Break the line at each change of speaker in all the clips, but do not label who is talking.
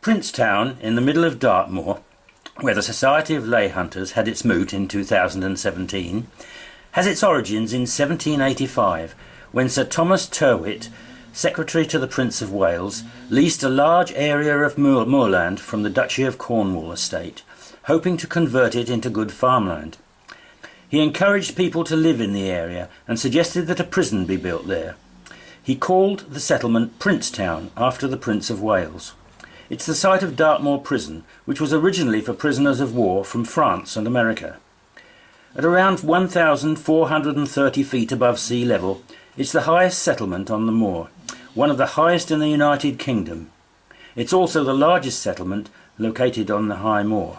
Princetown, in the middle of Dartmoor, where the Society of Lay Hunters had its moot in 2017, has its origins in 1785, when Sir Thomas Tyrwhitt, Secretary to the Prince of Wales, leased a large area of moorland from the Duchy of Cornwall estate, hoping to convert it into good farmland. He encouraged people to live in the area and suggested that a prison be built there. He called the settlement Princetown, after the Prince of Wales. It's the site of Dartmoor Prison, which was originally for prisoners of war from France and America. At around 1,430 feet above sea level, it's the highest settlement on the moor, one of the highest in the United Kingdom. It's also the largest settlement located on the high moor.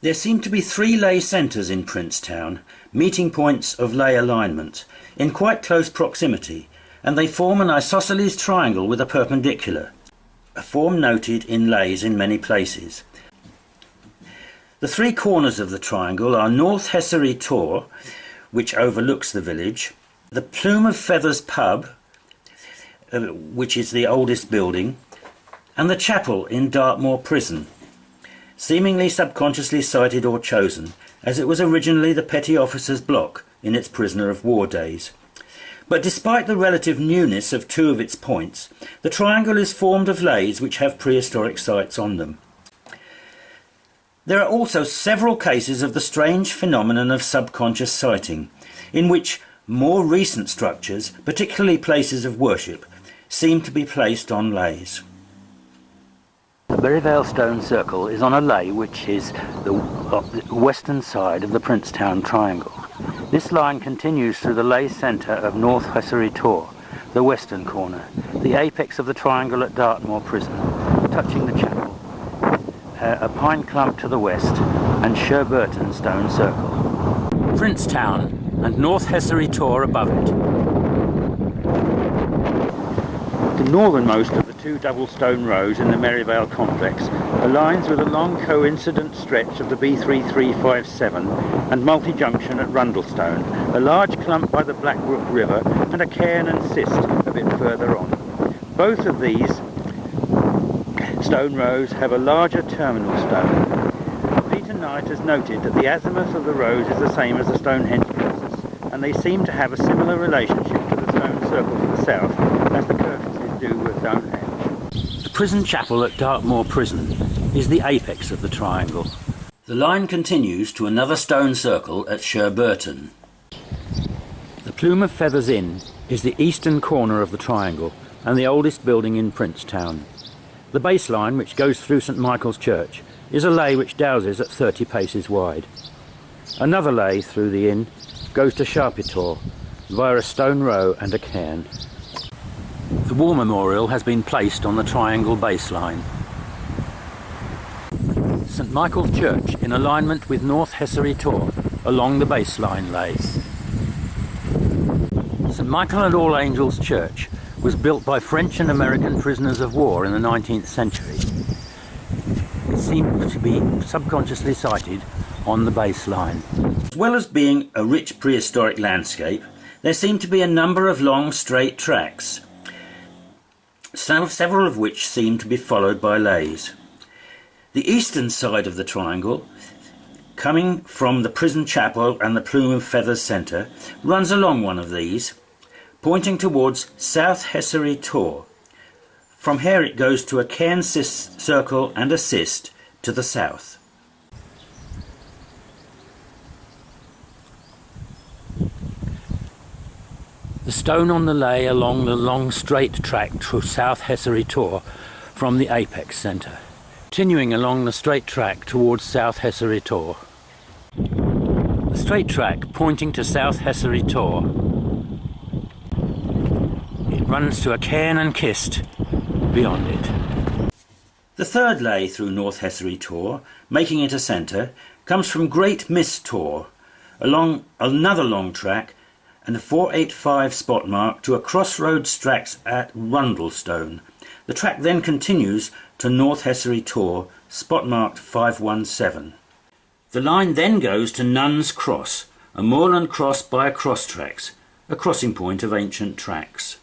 There seem to be 3 lay centres in Princetown, meeting points of lay alignment, in quite close proximity, and they form an isosceles triangle with a perpendicular, a form noted in lays in many places. The 3 corners of the triangle are North Hessary Tor, which overlooks the village, the Plume of Feathers pub, which is the oldest building, and the chapel in Dartmoor Prison, seemingly subconsciously sited or chosen, as it was originally the petty officer's block in its prisoner of war days. But despite the relative newness of 2 of its points, the triangle is formed of lays which have prehistoric sites on them. There are also several cases of the strange phenomenon of subconscious sighting, in which more recent structures, particularly places of worship, seem to be placed on lays. The Berryvale Stone Circle is on a lay which is the western side of the Princetown Triangle. This line continues through the lay centre of North Hessary Tor, the western corner, the apex of the triangle at Dartmoor Prison, touching the chapel, a pine clump to the west, and Sherburton Stone Circle. Princetown and North Hessary Tor above it. The northernmost of the 2 double stone rows in the Merivale complex aligns with a long coincident stretch of the B3357 and multi-junction at Rundlestone, a large clump by the Blackbrook River, and a cairn and cist a bit further on. Both of these stone rows have a larger terminal stone. Peter Knight has noted that the azimuth of the rows is the same as the Stonehenge axis, and they seem to have a similar relationship to the stone circle to the south as the Curtises do with Stonehenge. The prison chapel at Dartmoor Prison is the apex of the triangle. The line continues to another stone circle at Sherburton. The Plume of Feathers Inn is the eastern corner of the triangle and the oldest building in Princetown. The baseline, which goes through St Michael's Church, is a lay which dowses at 30 paces wide. Another lay through the inn goes to Sharpitor via a stone row and a cairn. The war memorial has been placed on the triangle baseline. St Michael's Church in alignment with North Hessary Tor along the baseline lay. St Michael and All Angels Church was built by French and American prisoners of war in the 19th century. It seemed to be subconsciously sited on the baseline. As well as being a rich prehistoric landscape, there seem to be a number of long straight tracks, several of which seem to be followed by lays. The eastern side of the triangle, coming from the prison chapel and the Plume of Feathers centre, runs along one of these, pointing towards South Hessary Tor. From here it goes to a cairn circle and a cist to the south. The stone on the lay along the long straight track to South Hessary Tor from the apex centre, continuing along the straight track towards South Hessary Tor. The straight track pointing to South Hessary Tor. It runs to a cairn and kist beyond it. The third lay through North Hessary Tor, making it a centre, comes from Great Miss Tor, along another long track and a 485 spot mark to a crossroads tracks at Rundlestone. The track then continues to North Hessary Tor, spot marked 517. The line then goes to Nuns Cross, a moorland cross by a cross tracks, a crossing point of ancient tracks.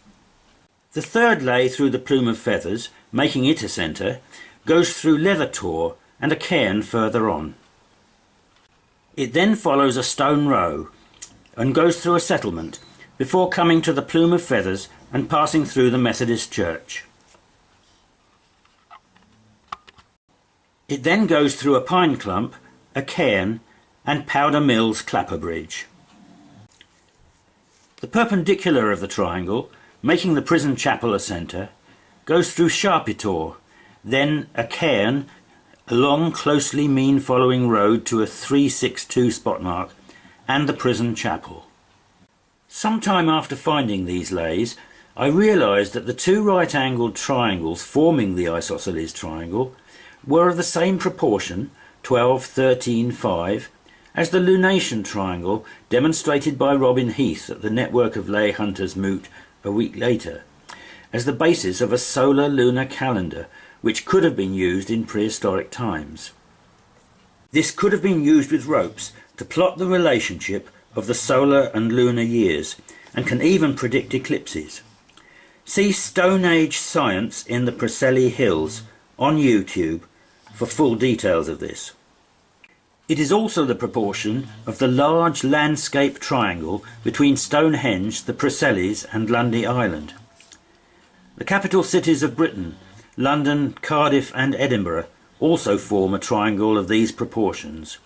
The third lay through the Plume of Feathers, making it a centre, goes through Leather Tor and a cairn further on. It then follows a stone row and goes through a settlement before coming to the Plume of Feathers and passing through the Methodist church. It then goes through a pine clump, a cairn and Powder Mills Clapper Bridge. The perpendicular of the triangle, making the prison chapel a centre, goes through Sharpie Tor, then a cairn, a long closely mean following road to a 362 spot mark and the prison chapel. Some time after finding these lays, I realised that the two right-angled triangles forming the isosceles triangle were of the same proportion, 12, 13, 5, as the lunation triangle demonstrated by Robin Heath at the network of lay hunters Moot a week later, as the basis of a solar lunar calendar which could have been used in prehistoric times. This could have been used with ropes to plot the relationship of the solar and lunar years, and can even predict eclipses. See Stone Age Science in the Preseli Hills on YouTube for full details of this. It is also the proportion of the large landscape triangle between Stonehenge, the Preselis and Lundy Island. The capital cities of Britain, London, Cardiff and Edinburgh, also form a triangle of these proportions.